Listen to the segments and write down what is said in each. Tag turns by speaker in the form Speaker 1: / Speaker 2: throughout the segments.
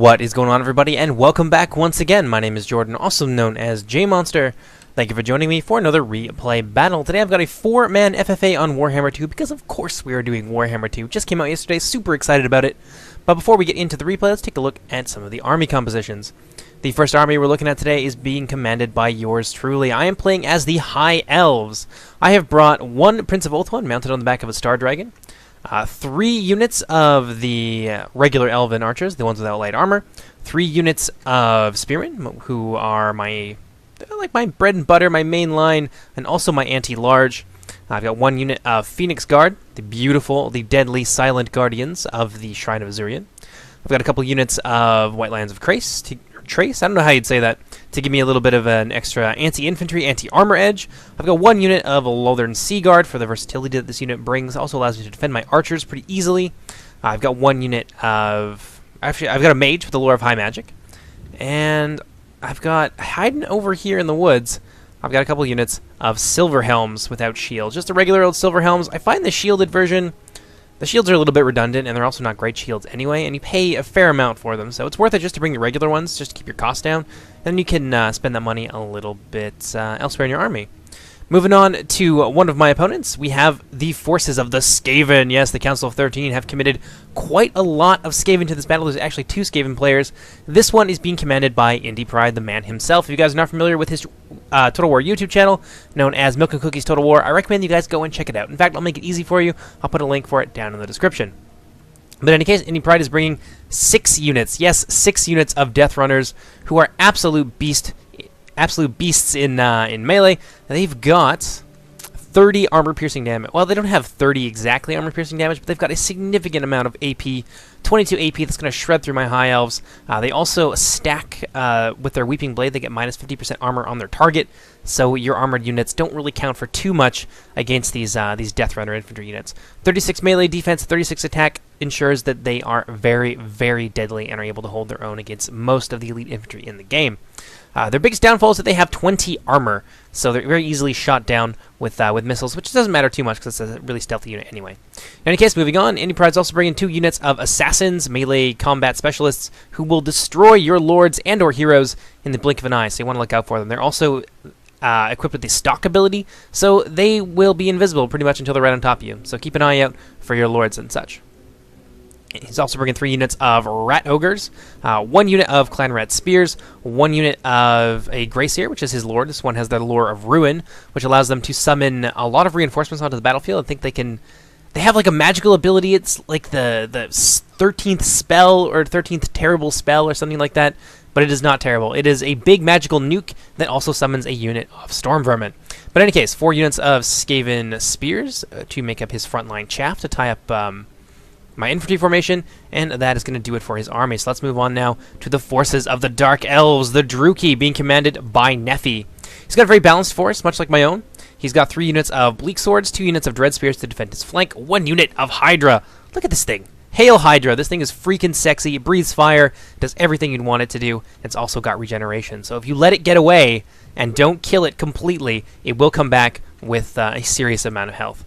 Speaker 1: What is going on, everybody, and welcome back once again. My name is Jordan, also known as JMonster. Thank you for joining me for another replay battle. Today I've got a 4-man FFA on Warhammer 2, because of course we are doing Warhammer 2. Just came out yesterday, super excited about it. But before we get into the replay, let's take a look at some of the army compositions. The first army we're looking at today is being commanded by yours truly. I am playing as the High Elves. I have brought one Prince of Ulthuan mounted on the back of a Star Dragon. 3 units of the regular Elven archers, the ones without light armor. 3 units of spearmen, who are my bread and butter, my main line, and also my anti-large. I've got 1 unit of Phoenix Guard, the beautiful, the deadly, silent guardians of the Shrine of Azurian. I've got a couple units of White Lions of Trace, I don't know how you'd say that, to give me a little bit of an extra anti-infantry, anti-armor edge. I've got 1 unit of Lothern Sea Guard for the versatility that this unit brings. Also allows me to defend my archers pretty easily. I've got 1 unit of... Actually, I've got a mage with the lore of high magic. And I've got, hiding over here in the woods, I've got a couple units of Silver Helms without shields. Just the regular old Silver Helms. I find the shielded version... The shields are a little bit redundant, and they're also not great shields anyway, and you pay a fair amount for them, so it's worth it just to bring the regular ones, just to keep your costs down, and then you can spend that money a little bit elsewhere in your army. Moving on to one of my opponents, we have the forces of the Skaven. Yes, the Council of 13 have committed quite a lot of Skaven to this battle. There's actually 2 Skaven players. This one is being commanded by Indypride, the man himself. If you guys are not familiar with his Total War YouTube channel, known as Milk and Cookies Total War, I recommend you guys go and check it out. In fact, I'll make it easy for you. I'll put a link for it down in the description. But in any case, Indypride is bringing 6 units. Yes, 6 units of Death Runners, who are absolute beasts in melee. They've got 30 armor-piercing damage. Well, they don't have 30 exactly armor-piercing damage, but they've got a significant amount of AP, 22 AP that's going to shred through my High Elves. They also stack with their Weeping Blade. They get minus 50% armor on their target, so your armored units don't really count for too much against these Death Runner infantry units. 36 melee defense, 36 attack ensures that they are very, very deadly and are able to hold their own against most of the elite infantry in the game. Their biggest downfall is that they have 20 armor, so they're very easily shot down with missiles, which doesn't matter too much because it's a really stealthy unit anyway. In any case, moving on, Indypride's also bringing 2 units of assassins, melee combat specialists, who will destroy your lords and or heroes in the blink of an eye, so you want to look out for them. They're also equipped with the stalk ability, so they will be invisible pretty much until they're right on top of you, so keep an eye out for your lords and such. He's also bringing 3 units of Rat Ogres, 1 unit of Clan Rat Spears, 1 unit of a Greyseer, which is his lord. This one has the lore of Ruin, which allows them to summon a lot of reinforcements onto the battlefield. I think they have like a magical ability. It's like the 13th spell or 13th terrible spell or something like that, but it is not terrible. It is a big magical nuke that also summons a unit of Storm Vermin. But in any case, 4 units of Skaven Spears to make up his frontline chaff to tie up my infantry formation, and that is going to do it for his army. So let's move on now to the forces of the Dark Elves, the Druki, being commanded by Nephi. He's got a very balanced force, much like my own. He's got 3 units of Bleak Swords, 2 units of Dread Spears to defend his flank, 1 unit of Hydra. Look at this thing. Hail Hydra. This thing is freaking sexy. It breathes fire, does everything you'd want it to do. It's also got regeneration. So if you let it get away and don't kill it completely, it will come back with a serious amount of health.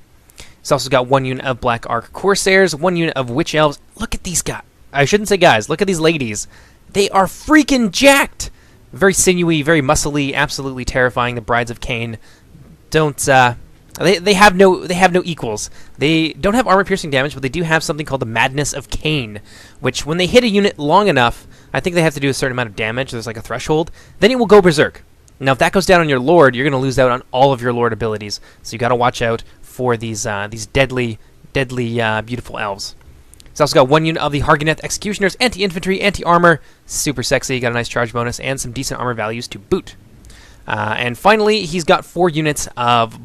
Speaker 1: He's also got 1 unit of Black Ark Corsairs, 1 unit of Witch Elves. Look at these guys. I shouldn't say guys. Look at these ladies. They are freaking jacked. Very sinewy, very muscly, absolutely terrifying. The Brides of Cain don't. They have no equals. They don't have armor-piercing damage, but they do have something called the Madness of Cain, which when they hit a unit long enough, I think they have to do a certain amount of damage. There's like a threshold. Then it will go berserk. Now, if that goes down on your lord, you're going to lose out on all of your lord abilities. So you got to watch out for these deadly, beautiful elves. He's also got 1 unit of the Hargoneth Executioners, anti-infantry, anti-armor, super sexy, got a nice charge bonus, and some decent armor values to boot. And finally, he's got 4 units of,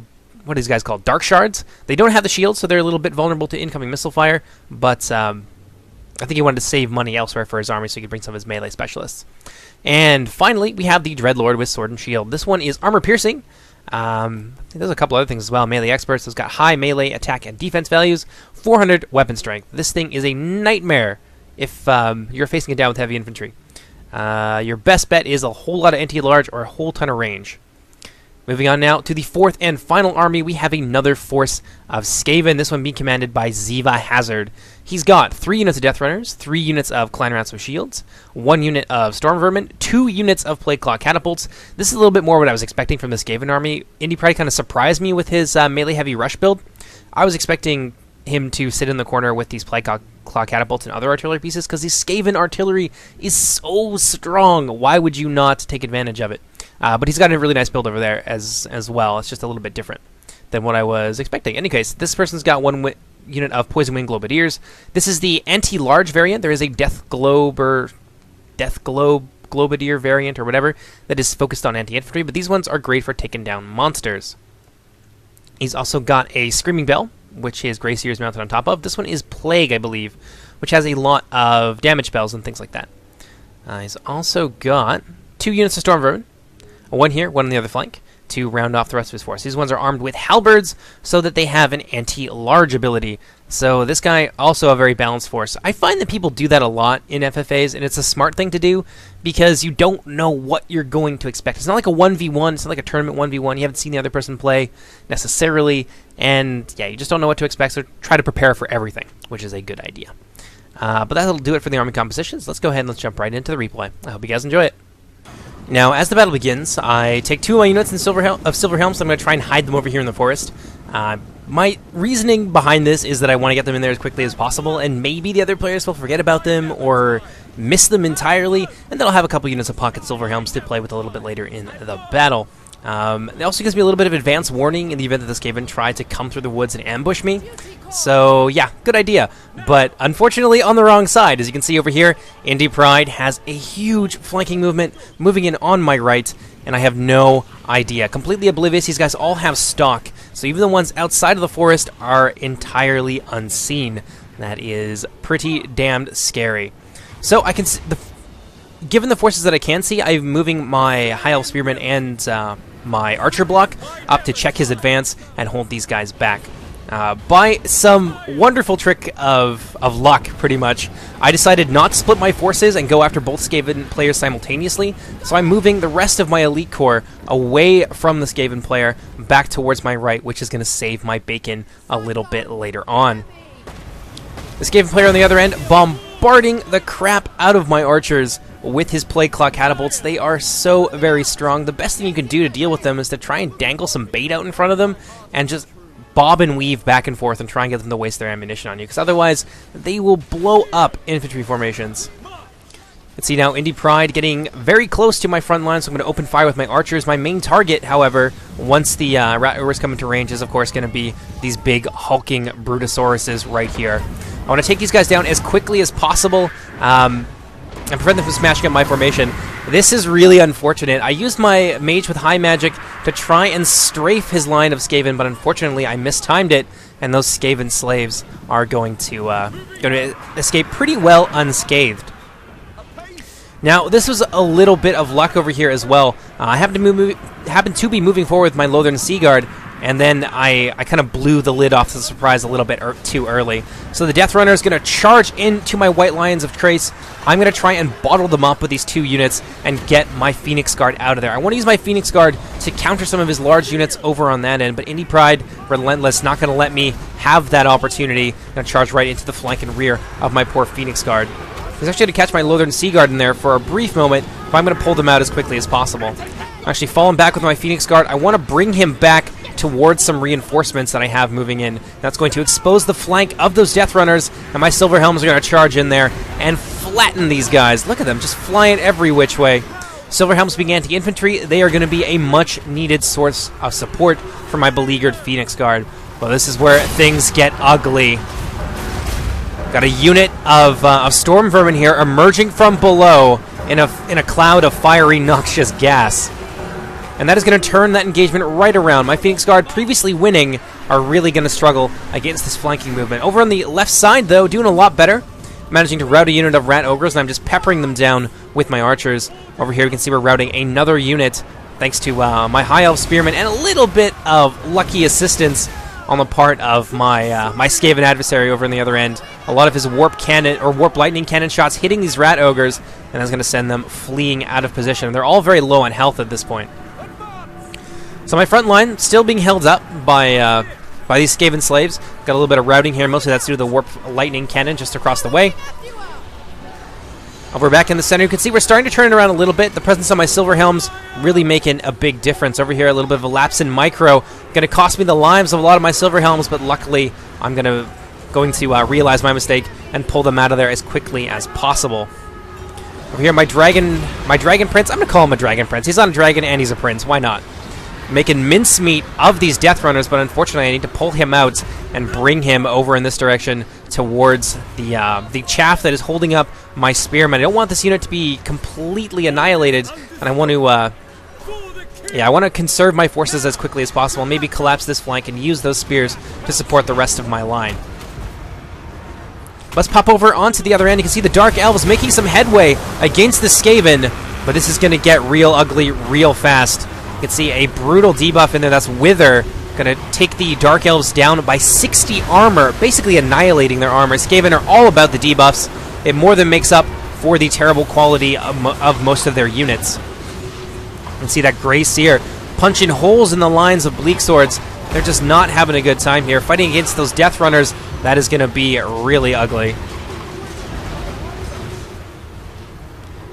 Speaker 1: what are these guys called? Dark Shards. They don't have the shield, so they're a little bit vulnerable to incoming missile fire, but I think he wanted to save money elsewhere for his army so he could bring some of his melee specialists. And finally, we have the Dreadlord with Sword and Shield. This one is armor-piercing. I think there's a couple other things as well. Melee Experts has got high melee attack and defense values, 400 weapon strength. This thing is a nightmare if you're facing it down with heavy infantry. Your best bet is a whole lot of anti-large or a whole ton of range. Moving on now to the fourth and final army, we have another force of Skaven, this one being commanded by Ziva Hazard. He's got 3 units of Death Runners, 3 units of Clan Rats with Shields, 1 unit of Storm Vermin, 2 units of Plague Claw Catapults. This is a little bit more what I was expecting from this Skaven army. Indypride kind of surprised me with his melee heavy rush build. I was expecting him to sit in the corner with these Plague Claw Catapults and other artillery pieces, because the Skaven artillery is so strong. Why would you not take advantage of it? But he's got a really nice build over there as well. It's just a little bit different than what I was expecting. In any case, this person's got 1 unit of Poison Wing Globadiers. This is the anti-large variant. There is a Death Globadier variant or whatever that is focused on anti-infantry, but these ones are great for taking down monsters. He's also got a Screaming Bell, which his Grey Seer is mounted on top of. This one is Plague, I believe, which has a lot of damage spells and things like that. He's also got 2 units of Storm Vermin. 1 here, 1 on the other flank, to round off the rest of his force. These ones are armed with halberds, so that they have an anti-large ability. So this guy, also a very balanced force. I find that people do that a lot in FFAs, and it's a smart thing to do, because you don't know what you're going to expect. It's not like a 1v1, it's not like a tournament 1v1. You haven't seen the other person play, necessarily, and yeah, you just don't know what to expect, so try to prepare for everything, which is a good idea. But that'll do it for the army compositions. Let's go ahead and let's jump right into the replay. I hope you guys enjoy it. Now, as the battle begins, I take 2 of my units of Silver Helms, so I'm going to try and hide them over here in the forest. My reasoning behind this is that I want to get them in there as quickly as possible, and maybe the other players will forget about them or miss them entirely, and then I'll have a couple units of Pocket Silver Helms to play with a little bit later in the battle. It also gives me a little bit of advance warning in the event that this Skaven tried to come through the woods and ambush me. So, yeah, good idea. But, unfortunately, on the wrong side. As you can see over here, Indypride has a huge flanking movement moving in on my right, and I have no idea. Completely oblivious. These guys all have stock, so even the ones outside of the forest are entirely unseen. That is pretty damned scary. So, I can see... Given the forces that I can see, I'm moving my High Elf Spearman and my Archer block up to check his advance and hold these guys back. By some wonderful trick of luck, pretty much, I decided not to split my forces and go after both Skaven players simultaneously, so I'm moving the rest of my Elite Corps away from the Skaven player back towards my right, which is going to save my bacon a little bit later on. The Skaven player on the other end bombarding the crap out of my archers with his Plague Claw Catapults. They are so very strong. The best thing you can do to deal with them is to try and dangle some bait out in front of them and just bob and weave back and forth and try and get them to waste their ammunition on you, because otherwise they will blow up infantry formations. Let's see now, Indypride getting very close to my front line, so I'm going to open fire with my archers. My main target, however, once the Rat Ogres come into range, is of course going to be these big hulking Brutosauruses right here. I want to take these guys down as quickly as possible and prevent them from smashing up my formation. This is really unfortunate. I used my mage with high magic to try and strafe his line of Skaven, but unfortunately I mistimed it, and those Skaven slaves are going to escape pretty well unscathed. Now, this was a little bit of luck over here as well. I happened to be moving forward with my Lothern Seaguard, and then I kind of blew the lid off the surprise a little bit too early. So the Death Runner is going to charge into my White Lions of Trace. I'm going to try and bottle them up with these 2 units and get my Phoenix Guard out of there. I want to use my Phoenix Guard to counter some of his large units over on that end, but Indypride, relentless, not going to let me have that opportunity. Going to charge right into the flank and rear of my poor Phoenix Guard. He's actually going to catch my Lothern Seaguard in there for a brief moment, but I'm going to pull them out as quickly as possible. I'm actually falling back with my Phoenix Guard. I want to bring him back towards some reinforcements that I have moving in. That's going to expose the flank of those Death Runners, and my Silver Helms are going to charge in there and flatten these guys. Look at them, just flying every which way. Silver Helms being anti-infantry, they are going to be a much-needed source of support for my beleaguered Phoenix Guard. Well, this is where things get ugly. Got a unit of Storm Vermin here emerging from below in a cloud of fiery, noxious gas. And that is going to turn that engagement right around. My Phoenix Guard, previously winning, are really going to struggle against this flanking movement. Over on the left side, though, doing a lot better. Managing to rout a unit of Rat Ogres, and I'm just peppering them down with my archers. Over here, you can see we're routing another unit, thanks to my High Elf Spearmen, and a little bit of lucky assistance on the part of my my Skaven adversary over on the other end. A lot of his Warp Cannon, or Warp Lightning Cannon shots hitting these Rat Ogres, and that's going to send them fleeing out of position. They're all very low on health at this point. So my front line still being held up by these Skaven slaves. Got a little bit of routing here. Mostly that's due to the warp lightning cannon just across the way. Over back in the center, you can see we're starting to turn it around a little bit. The presence of my silver helms really making a big difference. Over here, a little bit of a lapse in micro. Going to cost me the lives of a lot of my silver helms, but luckily I'm going to realize my mistake and pull them out of there as quickly as possible. Over here, my dragon prince. I'm going to call him a dragon prince. He's not a dragon and he's a prince. Why not? Making mincemeat of these death runners, but unfortunately I need to pull him out and bring him over in this direction towards the chaff that is holding up my spearmen. I don't want this unit to be completely annihilated, and I want to conserve my forces as quickly as possible, maybe collapse this flank and use those spears to support the rest of my line. Let's pop over onto the other end. You can see the Dark Elves making some headway against the Skaven, but this is going to get real ugly real fast. You can see a brutal debuff in there. That's Wither. Going to take the Dark Elves down by 60 armor, basically annihilating their armor. Skaven are all about the debuffs. It more than makes up for the terrible quality of most of their units. You can see that Grey Seer punching holes in the lines of Bleak Swords. They're just not having a good time here. Fighting against those Death Runners, that is going to be really ugly.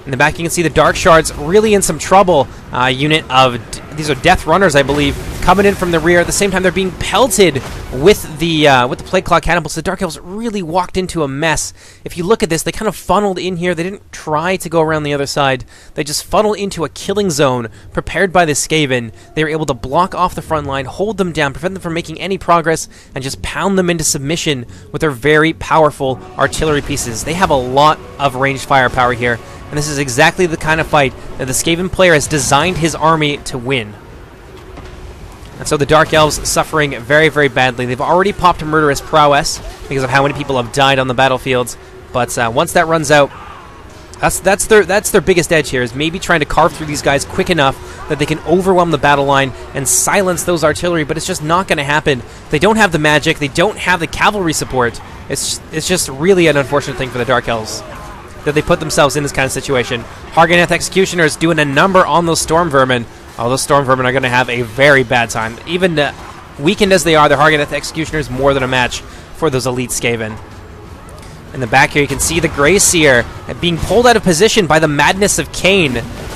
Speaker 1: In the back, you can see the Dark Shards really in some trouble. These are Death Runners, I believe, coming in from the rear. At the same time, they're being pelted with the Plague Claw Cannibals. The Dark Elves really walked into a mess. If you look at this, they kind of funneled in here. They didn't try to go around the other side. They just funneled into a killing zone prepared by the Skaven. They were able to block off the front line, hold them down, prevent them from making any progress, and just pound them into submission with their very powerful artillery pieces. They have a lot of ranged firepower here. And this is exactly the kind of fight that the Skaven player has designed his army to win. And so the Dark Elves suffering very, very badly. They've already popped Murderous Prowess because of how many people have died on the battlefields. But once that runs out, that's their biggest edge here, is maybe trying to carve through these guys quick enough that they can overwhelm the battle line and silence those artillery, but it's just not going to happen. They don't have the magic. They don't have the cavalry support. It's just really an unfortunate thing for the Dark Elves that they put themselves in this kind of situation. Harganeth Executioners doing a number on those Storm Vermin. Oh, those Storm Vermin are going to have a very bad time. Even weakened as they are, the Harganeth Executioners more than a match for those elite Skaven. In the back here, you can see the Grey Seer being pulled out of position by the Madness of Cain.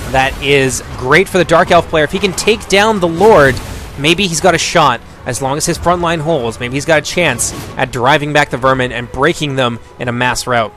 Speaker 1: That is great for the Dark Elf player. If he can take down the Lord, maybe he's got a shot. As long as his front line holds, maybe he's got a chance at driving back the Vermin and breaking them in a mass rout.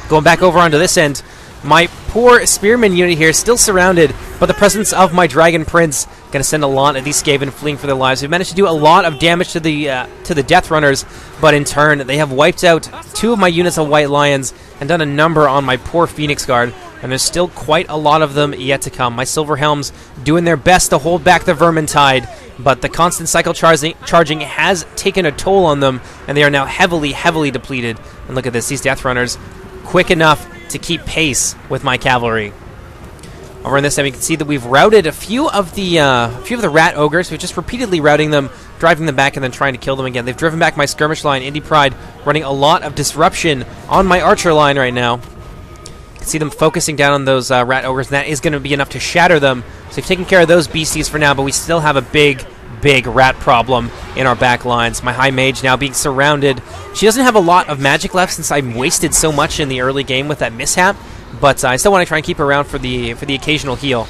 Speaker 1: Going back over onto this end, my poor Spearman unit here is still surrounded, but the presence of my Dragon Prince going to send a lot of these Skaven fleeing for their lives. We've managed to do a lot of damage to the Death Runners, but in turn, they have wiped out 2 of my units of White Lions and done a number on my poor Phoenix Guard, and there's still quite a lot of them yet to come. My Silver Helms doing their best to hold back the Vermintide, but the constant cycle charging has taken a toll on them, and they are now heavily, heavily depleted. And look at this, these Death Runners quick enough to keep pace with my cavalry. Over on this side, we can see that we've routed a few of the Rat Ogres. We're just repeatedly routing them, driving them back, and then trying to kill them again. They've driven back my skirmish line, Indypride, running a lot of disruption on my archer line right now. You can see them focusing down on those Rat Ogres, and that is going to be enough to shatter them. So we've taken care of those beasties for now, but we still have a big rat problem in our back lines. My High Mage now being surrounded. She doesn't have a lot of magic left since I wasted so much in the early game with that mishap, but I still want to try and keep her around for the occasional heal.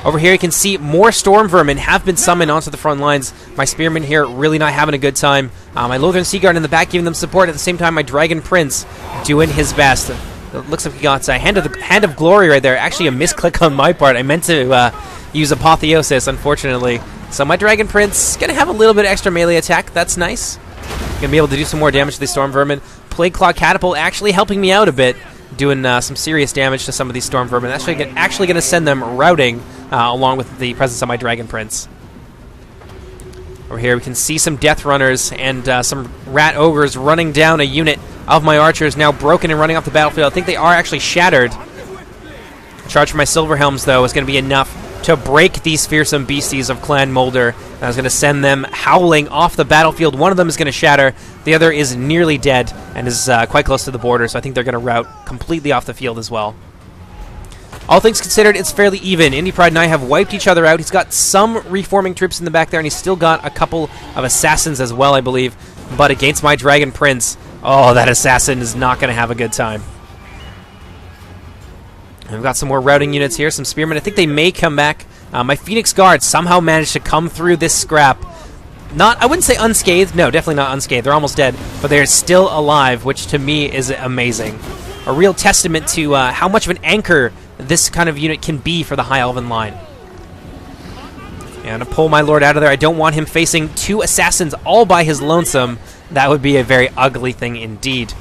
Speaker 1: Over here you can see more Storm Vermin have been summoned onto the front lines. My Spearmen here really not having a good time. My Lothern Seaguard in the back giving them support. At the same time, my Dragon Prince doing his best. It looks like we got Hand of Glory right there. Actually a misclick on my part. I meant to use Apotheosis, unfortunately. So my Dragon Prince going to have a little bit extra melee attack. That's nice. Going to be able to do some more damage to these Storm Vermin. Plague Claw Catapult actually helping me out a bit, doing some serious damage to some of these Storm Vermin. That's actually going to send them routing along with the presence of my Dragon Prince. Over here we can see some Death Runners and some Rat Ogres running down a unit of my archers, now broken and running off the battlefield. I think they are actually shattered. Charge for my Silver Helms, though, is going to be enough to break these fearsome beasties of Clan Molder. I was going to send them howling off the battlefield. One of them is going to shatter. The other is nearly dead and is quite close to the border, so I think they're going to rout completely off the field as well. All things considered, it's fairly even. Indypride and I have wiped each other out. He's got some reforming troops in the back there, and he's still got a couple of assassins as well, I believe. But against my Dragon Prince, oh, that assassin is not going to have a good time. And we've got some more routing units here, some spearmen. I think they may come back. My Phoenix Guard somehow managed to come through this scrap. I wouldn't say unscathed. No, definitely not unscathed. They're almost dead, but they're still alive, which to me is amazing. A real testament to how much of an anchor this kind of unit can be for the High Elven line. And to pull my lord out of there, I don't want him facing 2 assassins all by his lonesome. That would be a very ugly thing indeed.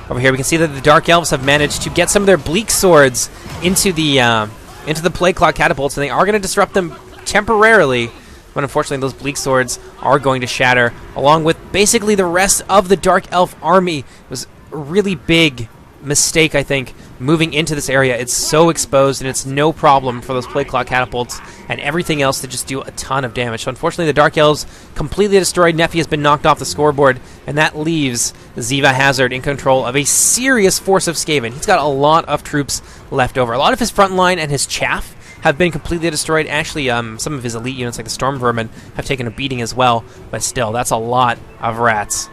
Speaker 1: Over here we can see that the Dark Elves have managed to get some of their bleak swords into the Plague Claw catapults, and they are going to disrupt them temporarily. But unfortunately, those bleak swords are going to shatter, along with basically the rest of the Dark Elf army. It was a really big mistake, I think, moving into this area. It's so exposed, and it's no problem for those Plague Claw catapults and everything else to just do a ton of damage. So unfortunately, the Dark Elves completely destroyed. Nephi has been knocked off the scoreboard, and that leaves Ziva Hazard in control of a serious force of Skaven. He's got a lot of troops left over. A lot of his front line and his chaff have been completely destroyed. Actually, some of his elite units, like the Storm Vermin, have taken a beating as well. But still, that's a lot of rats.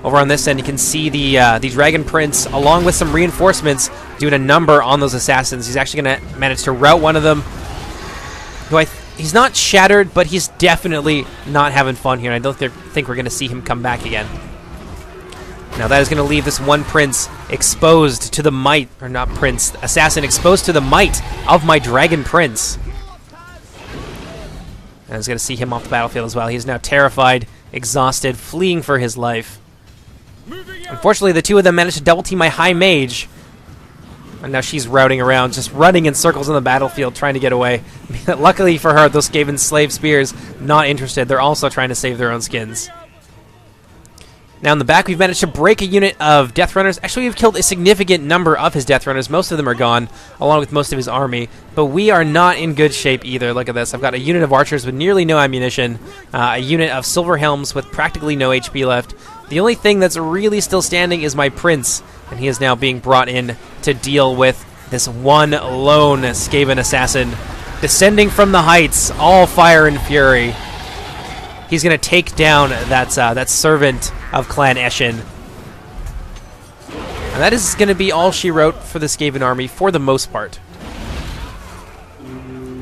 Speaker 1: Over on this end, you can see the Dragon Prince, along with some reinforcements, doing a number on those assassins. He's actually going to manage to rout one of them. He's not shattered, but he's definitely not having fun here. And I don't think we're going to see him come back again. Now that is going to leave this one prince exposed to the might, or not prince, assassin exposed to the might of my Dragon Prince. And I was going to see him off the battlefield as well. He's now terrified, exhausted, fleeing for his life. Unfortunately, the 2 of them managed to double team my High Mage. And now she's routing around, just running in circles on the battlefield, trying to get away. Luckily for her, those Skaven Slave Spears, not interested. They're also trying to save their own skins. Now in the back, we've managed to break a unit of Death Runners. Actually, we've killed a significant number of his Death Runners. Most of them are gone, along with most of his army. But we are not in good shape either. Look at this. I've got a unit of archers with nearly no ammunition, a unit of Silver Helms with practically no HP left. The only thing that's really still standing is my prince, and he is now being brought in to deal with this one lone Skaven assassin descending from the heights, all fire and fury. He's going to take down that servant of Clan Eshin. And that is going to be all she wrote for the Skaven army for the most part.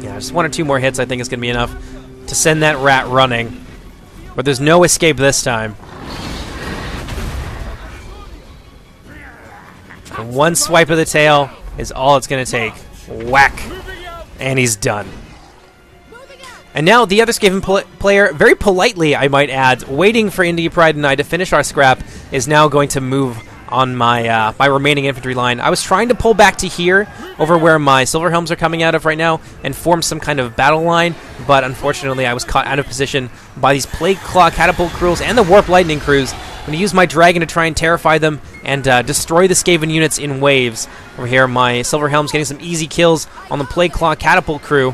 Speaker 1: Yeah, just 1 or 2 more hits I think is going to be enough to send that rat running. But there's no escape this time. And one swipe of the tail is all it's going to take. Whack. And he's done. And now the other Skaven player, very politely I might add, waiting for Indypride and I to finish our scrap, is now going to move on my my remaining infantry line. I was trying to pull back to here, over where my Silver Helms are coming out of right now, and form some kind of battle line, but unfortunately I was caught out of position by these Plague Claw catapult crews and the Warp Lightning crews. I'm going to use my dragon to try and terrify them and destroy the Skaven units in waves. Over here, my Silver Helms getting some easy kills on the Plague Claw catapult crew.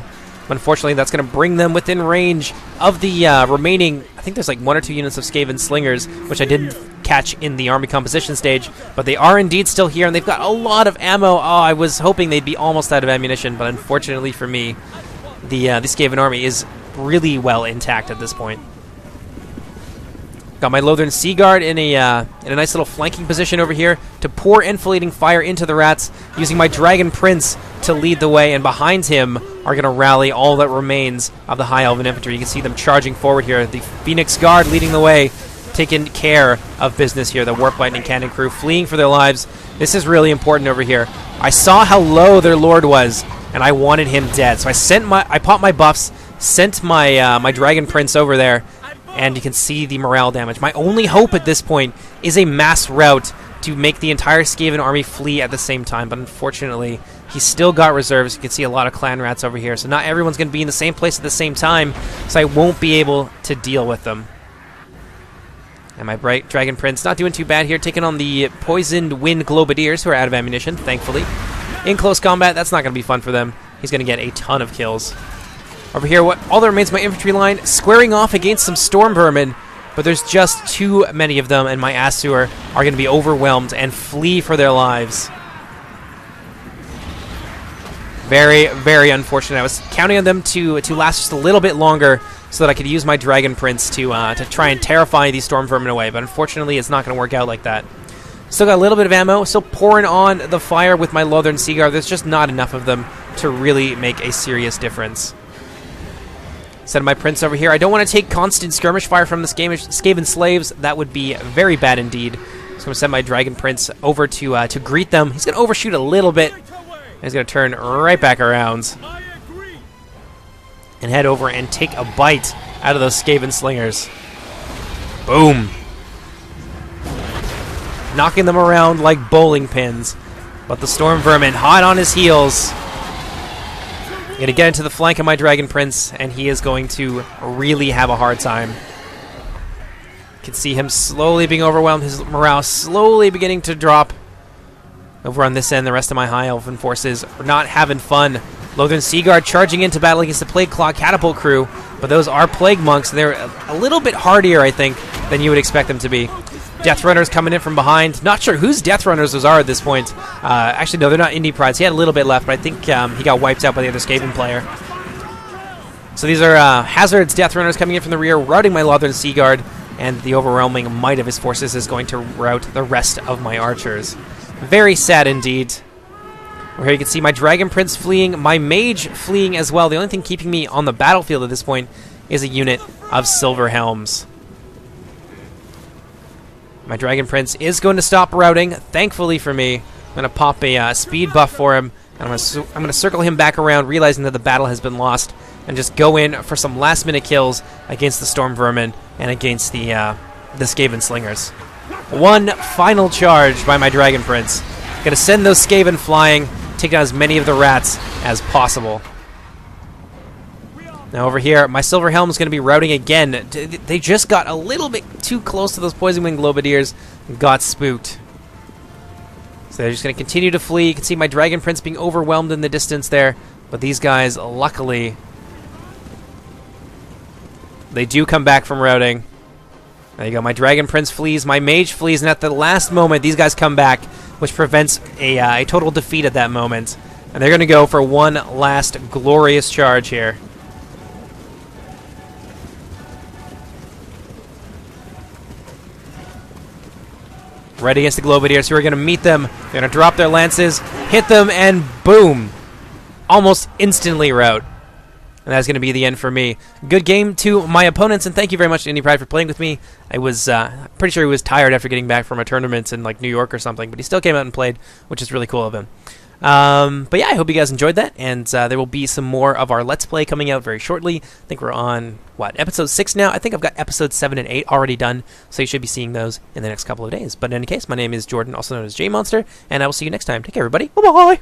Speaker 1: Unfortunately, that's going to bring them within range of the remaining, I think there's like 1 or 2 units of Skaven Slingers, which I didn't catch in the army composition stage, but they are indeed still here, and they've got a lot of ammo. Oh, I was hoping they'd be almost out of ammunition, but unfortunately for me, the Skaven army is really well intact at this point. Got my Lothern Sea Guard in a nice little flanking position over here to pour enfilading fire into the rats, using my Dragon Prince to lead the way, and behind him are going to rally all that remains of the High Elven Infantry. You can see them charging forward here. The Phoenix Guard leading the way, taking care of business here. The Warp Lightning Cannon crew fleeing for their lives. This is really important over here. I saw how low their lord was, and I wanted him dead. So I popped my buffs, sent my my Dragon Prince over there, and you can see the morale damage. My only hope at this point is a mass rout to make the entire Skaven army flee at the same time, but unfortunately, he's still got reserves. You can see a lot of clan rats over here, so not everyone's going to be in the same place at the same time, so I won't be able to deal with them. And my bright Dragon Prince not doing too bad here, taking on the Poisoned Wind Globadiers, who are out of ammunition, thankfully. In close combat, that's not going to be fun for them. He's going to get a ton of kills. Over here, all that remains my infantry line, squaring off against some Storm Vermin, but there's just too many of them, and my Asur are going to be overwhelmed and flee for their lives. Very, very unfortunate. I was counting on them to last just a little bit longer so that I could use my Dragon Prince to try and terrify these Storm Vermin away, but unfortunately it's not going to work out like that. Still got a little bit of ammo, still pouring on the fire with my Lothern Seaguard. There's just not enough of them to really make a serious difference. Send my Prince over here. I don't want to take constant skirmish fire from the Skaven Slaves. That would be very bad indeed. So I'm going to send my Dragon Prince over to greet them. He's going to overshoot a little bit. He's going to turn right back around and head over and take a bite out of those Skaven Slingers. Boom. Knocking them around like bowling pins. But the Storm Vermin hot on his heels. Going to get into the flank of my Dragon Prince, and he is going to really have a hard time. You can see him slowly being overwhelmed, his morale slowly beginning to drop. Over on this end, the rest of my High Elven forces are not having fun. Lothern Seaguard charging into battle against the Plague Claw Catapult crew, but those are Plague Monks, and they're a little bit hardier, I think, than you would expect them to be. Death Runners coming in from behind. Not sure whose Death Runners those are at this point. Actually, no, they're not Indyprides. He had a little bit left, but I think he got wiped out by the other Skaven player. So these are Hazard's Death Runners coming in from the rear, routing my Lothern Seaguard, and the overwhelming might of his forces is going to rout the rest of my archers. Very sad indeed. Here you can see my Dragon Prince fleeing, my Mage fleeing as well. The only thing keeping me on the battlefield at this point is a unit of Silver Helms. My Dragon Prince is going to stop routing, thankfully for me. I'm going to pop a speed buff for him, and I'm going to circle him back around, realizing that the battle has been lost, and just go in for some last-minute kills against the Storm Vermin and against the Skaven Slingers. One final charge by my Dragon Prince. Going to send those Skaven flying, take down as many of the rats as possible. Now over here, my Silver Helm is going to be routing again. They just got a little bit too close to those Poison Wing Globadiers and got spooked. So they're just going to continue to flee. You can see my Dragon Prince being overwhelmed in the distance there. But these guys, luckily, they do come back from routing. There you go. My Dragon Prince flees. My Mage flees. And at the last moment, these guys come back, which prevents a total defeat at that moment. And they're going to go for one last glorious charge here. Right against the Globadiers, who are going to meet them. They're going to drop their lances, hit them, and boom! Almost instantly rout. And that's going to be the end for me. Good game to my opponents, and thank you very much to Indypride for playing with me. I was pretty sure he was tired after getting back from a tournament in like New York or something, but he still came out and played, which is really cool of him. But yeah, I hope you guys enjoyed that, and there will be some more of our Let's Play coming out very shortly. I think we're on, what, episode 6 now? I think I've got episodes 7 and 8 already done, so you should be seeing those in the next couple of days. But in any case, my name is Jordan, also known as JMonster, and I will see you next time. Take care, everybody. Bye-bye!